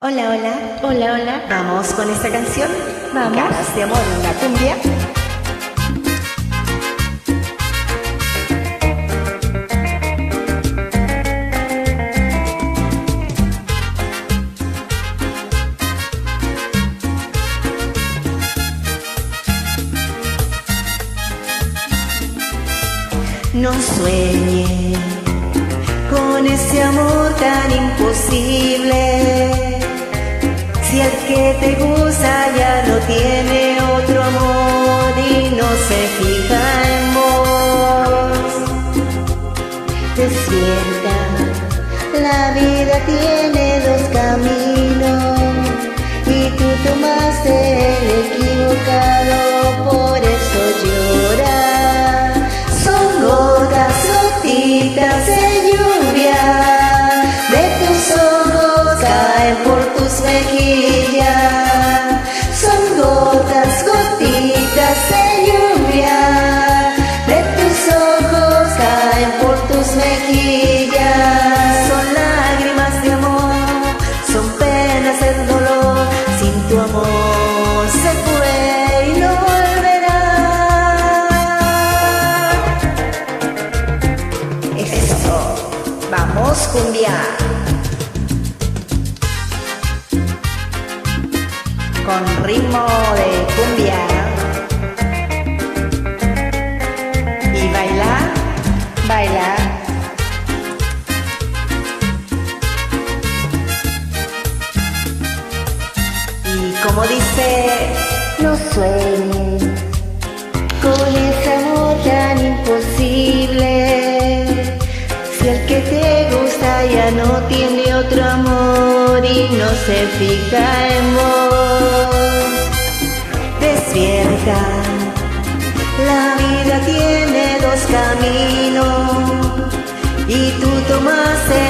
Hola, hola. Hola, hola. Vamos con esta canción. Vamos. Caras de amor en la cumbia. No sueñe con ese amor tan imposible. Si el que te gusta ya no tiene otro amor y no se fija en vos. Despierta, la vida tiene dos caminos y tú tomaste el equivocado, por eso llora. Son gotas, gotitas de lluvia, de tus ojos caen por tus mejillas. Son gotas, gotitas de lluvia, de tus ojos caen por tus mejillas. Son lágrimas de amor, son penas de dolor. Sin tu amor se fue y no volverá. Eso, vamos cumbia. Con ritmo de cumbia. Y baila, baila. Y como dice, no sueñes con ese amor tan imposible. Si el que te gusta ya no tiene otro amor y no se fija en vos. Despierta, la vida tiene dos caminos y tú tomaste